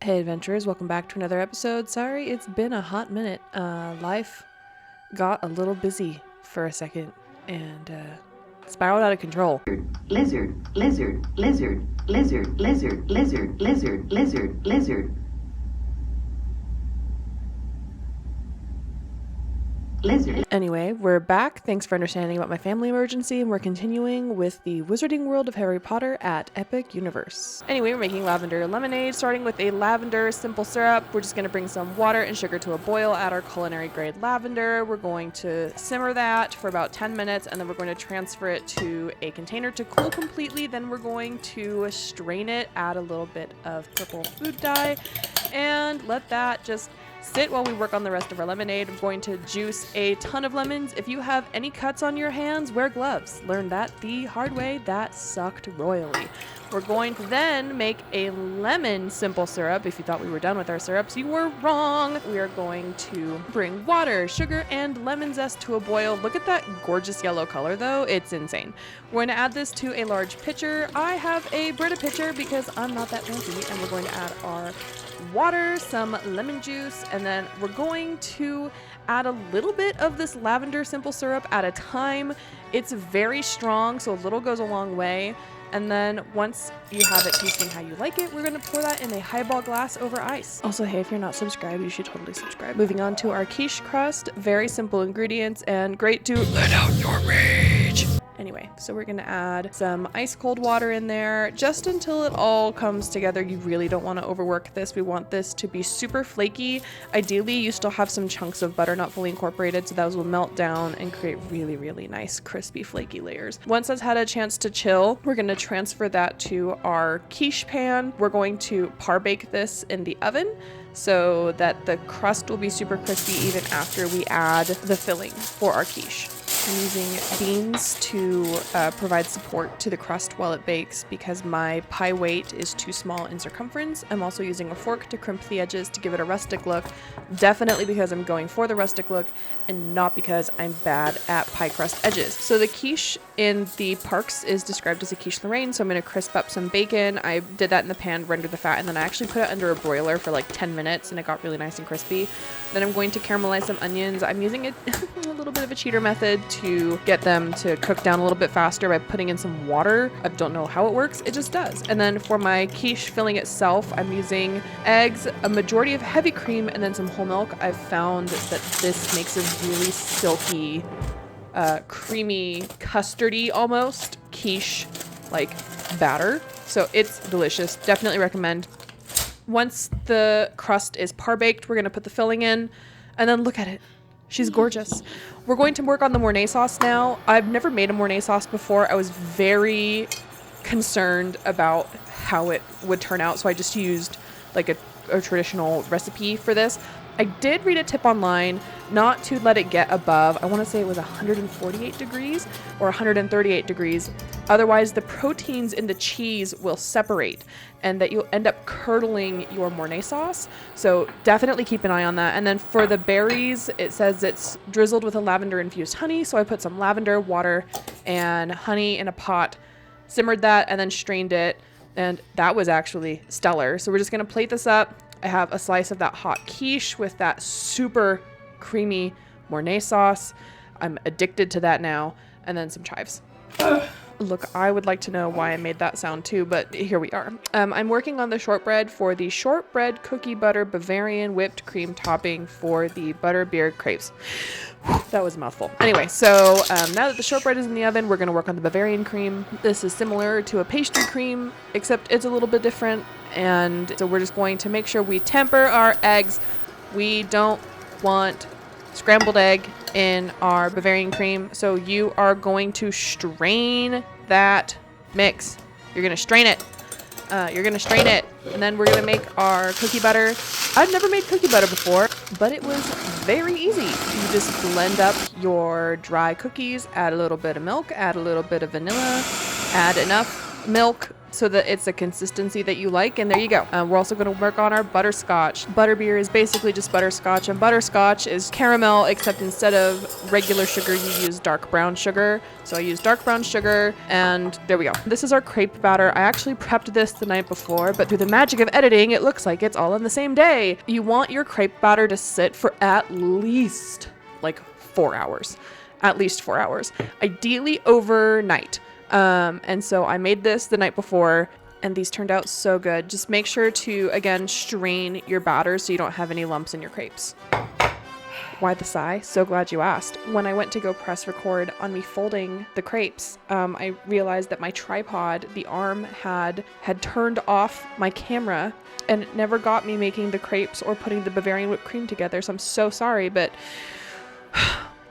Hey adventurers, welcome back to another episode. Sorry, it's been a hot minute. Life got a little busy for a second and spiraled out of control. Lizard, lizard, lizard, lizard, lizard, lizard, lizard, lizard, lizard. Lizard. Anyway, we're back. Thanks for understanding about my family emergency, and we're continuing with the Wizarding World of Harry Potter at Epic Universe. Anyway, we're making lavender lemonade, starting with a lavender simple syrup. We're just going to bring some water and sugar to a boil, add our culinary grade lavender. We're going to simmer that for about 10 minutes, and then we're going to transfer it to a container to cool completely. Then we're going to strain it, add a little bit of purple food dye, and let that just sit while we work on the rest of our lemonade. I'm going to juice a ton of lemons. If you have any cuts on your hands, wear gloves. Learned that the hard way. That sucked royally. We're going to then make a lemon simple syrup. If you thought we were done with our syrups, you were wrong. We are going to bring water, sugar, and lemon zest to a boil. Look at that gorgeous yellow color though. It's insane. We're going to add this to a large pitcher. I have a Brita pitcher because I'm not that fancy, and we're going to add our water, some lemon juice, and then we're going to add a little bit of this lavender simple syrup at a time. It's very strong, so a little goes a long way. And then once you have it tasting how you like it, we're going to pour that in a highball glass over ice. Also, hey, if you're not subscribed, you should totally subscribe. Moving on to our quiche crust. Very simple ingredients and great to let out your rage. Anyway, so we're gonna add some ice cold water in there just until it all comes together. You really don't want to overwork this. We want this to be super flaky. Ideally, you still have some chunks of butter not fully incorporated, so those will melt down and create really, really nice, crispy, flaky layers. Once that's had a chance to chill, we're gonna transfer that to our quiche pan. We're going to par bake this in the oven so that the crust will be super crispy even after we add the filling for our quiche. I'm using beans to provide support to the crust while it bakes because my pie weight is too small in circumference. I'm also using a fork to crimp the edges to give it a rustic look, definitely because I'm going for the rustic look and not because I'm bad at pie crust edges. So the quiche in the parks is described as a quiche Lorraine, so I'm going to crisp up some bacon. I did that in the pan, rendered the fat, and then I actually put it under a broiler for like 10 minutes and it got really nice and crispy. Then I'm going to caramelize some onions. I'm using a little bit of a cheater method to get them to cook down a little bit faster by putting in some water. I don't know how it works, it just does. And then for my quiche filling itself, I'm using eggs, a majority of heavy cream, and then some whole milk. I've found that this makes a really silky, creamy, custardy almost quiche like batter. So it's delicious. Definitely recommend. Once the crust is par baked, we're gonna put the filling in, and then look at it. She's gorgeous. We're going to work on the Mornay sauce now. I've never made a Mornay sauce before. I was very concerned about how it would turn out, so I just used like a traditional recipe for this. I did read a tip online not to let it get above, I want to say it was 148 degrees or 138 degrees. Otherwise, the proteins in the cheese will separate and that you'll end up curdling your Mornay sauce. So definitely keep an eye on that. And then for the berries, it says it's drizzled with a lavender infused honey. So I put some lavender, water, and honey in a pot, simmered that, and then strained it. And that was actually stellar. So we're just going to plate this up. I have a slice of that hot quiche with that super creamy Mornay sauce. I'm addicted to that now. And then some chives. Look, I would like to know why I made that sound too, but here we are. I'm working on the shortbread for the shortbread cookie butter Bavarian whipped cream topping for the Butterbeer crepes. That was a mouthful. Anyway, so now that the shortbread is in the oven, we're going to work on the Bavarian cream. This is similar to a pastry cream, except it's a little bit different. And so we're just going to make sure we temper our eggs. We don't want scrambled egg in our Bavarian cream. So you are going to strain that mix. You're going to strain it. And then we're going to make our cookie butter. I've never made cookie butter before, but it was very easy. You just blend up your dry cookies, add a little bit of milk, add a little bit of vanilla, add enough milk so that it's a consistency that you like. And there you go. We're also going to work on our butterscotch. Butterbeer is basically just butterscotch, and butterscotch is caramel, except instead of regular sugar, you use dark brown sugar. So I use dark brown sugar, and there we go. This is our crepe batter. I actually prepped this the night before, but through the magic of editing, it looks like it's all in the same day. You want your crepe batter to sit for at least like 4 hours. At least 4 hours. Ideally overnight. And so I made this the night before, and these turned out so good. Just make sure to, again, strain your batter so you don't have any lumps in your crepes. Why the sigh? So glad you asked. When I went to go press record on me folding the crepes, I realized that my tripod, the arm, had turned off my camera, and it never got me making the crepes or putting the Bavarian whipped cream together. So I'm so sorry, but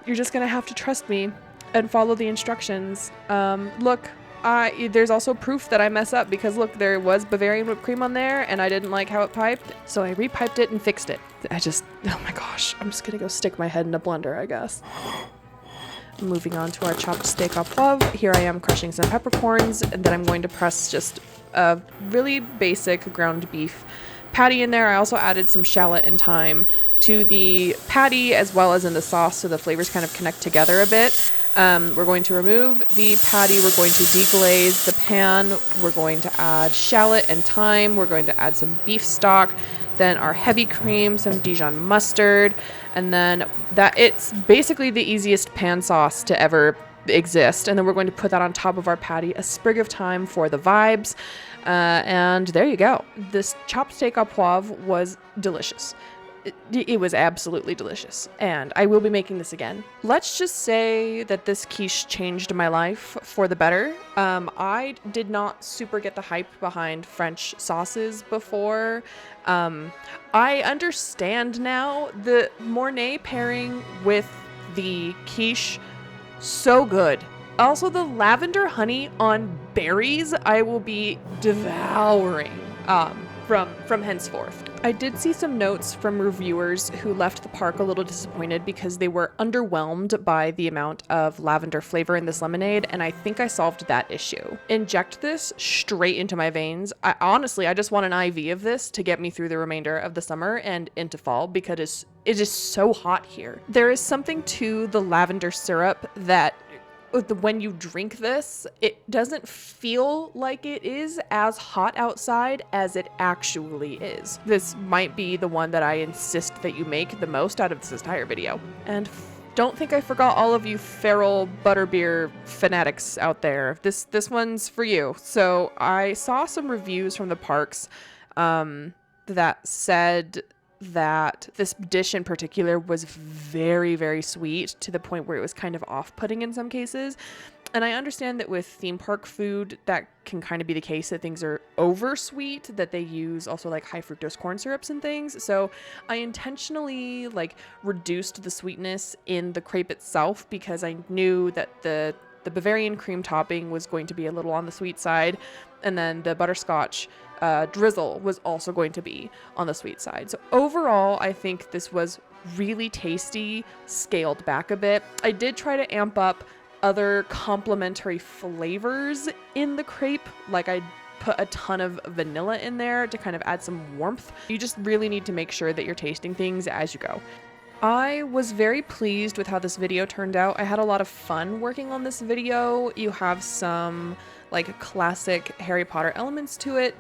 you're just gonna have to trust me and follow the instructions. Look, there's also proof that I mess up, because look, there was Bavarian whipped cream on there and I didn't like how it piped, so I repiped it and fixed it. Oh my gosh, I'm just gonna go stick my head in a blender, I guess. Moving on to our chopped steak au poivre. Here I am crushing some peppercorns, and then I'm going to press just a really basic ground beef patty in there. I also added some shallot and thyme to the patty as well as in the sauce, so the flavors kind of connect together a bit. We're going to remove the patty. We're going to deglaze the pan. We're going to add shallot and thyme. We're going to add some beef stock, then our heavy cream, some Dijon mustard, and then it's basically the easiest pan sauce to ever exist. And then we're going to put that on top of our patty, a sprig of thyme for the vibes. And there you go. This chopped steak au poivre was delicious. It was absolutely delicious, and I will be making this again. Let's just say that this quiche changed my life for the better. I did not super get the hype behind French sauces before. I understand now the Mornay pairing with the quiche, so good. Also, the lavender honey on berries, I will be devouring from henceforth. I did see some notes from reviewers who left the park a little disappointed because they were underwhelmed by the amount of lavender flavor in this lemonade, and I think I solved that issue. Inject this straight into my veins. I just want an IV of this to get me through the remainder of the summer and into fall, because it is so hot here. There is something to the lavender syrup that when you drink this, it doesn't feel like it is as hot outside as it actually is. This might be the one that I insist that you make the most out of this entire video. And don't think I forgot all of you feral butterbeer fanatics out there. This one's for you. So I saw some reviews from the parks that said that this dish in particular was very, very sweet, to the point where it was kind of off-putting in some cases. And I understand that with theme park food, that can kind of be the case, that things are over sweet, that they use also like high fructose corn syrups and things. So I intentionally reduced the sweetness in the crepe itself, because I knew that the Bavarian cream topping was going to be a little on the sweet side, and then the butterscotch drizzle was also going to be on the sweet side. So overall, I think this was really tasty, scaled back a bit. I did try to amp up other complementary flavors in the crepe, like I put a ton of vanilla in there to kind of add some warmth. You just really need to make sure that you're tasting things as you go. I was very pleased with how this video turned out. I had a lot of fun working on this video. You have some classic Harry Potter elements to it,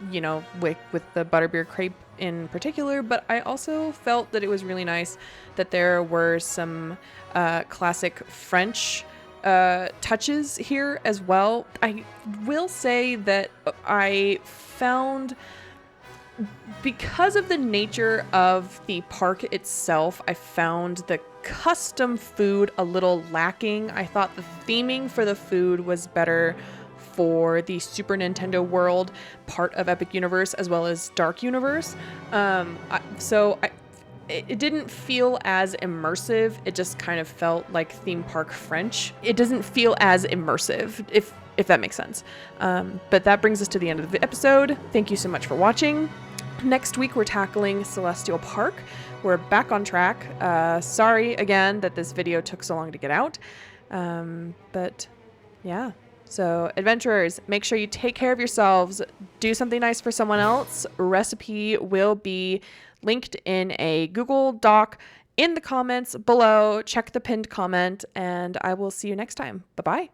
with the butterbeer crepe in particular, but I also felt that it was really nice that there were some classic French touches here as well. I will say that I found, because of the nature of the park itself, I found the custom food a little lacking. I thought the theming for the food was better for the Super Nintendo World part of Epic Universe as well as Dark Universe. It didn't feel as immersive. It just kind of felt like theme park French. It doesn't feel as immersive, if that makes sense. But that brings us to the end of the episode. Thank you so much for watching. Next week, we're tackling Celestial Park. We're back on track. Sorry again that this video took so long to get out. But yeah. So adventurers, make sure you take care of yourselves. Do something nice for someone else. Recipe will be linked in a Google Doc in the comments below. Check the pinned comment, and I will see you next time. Bye-bye.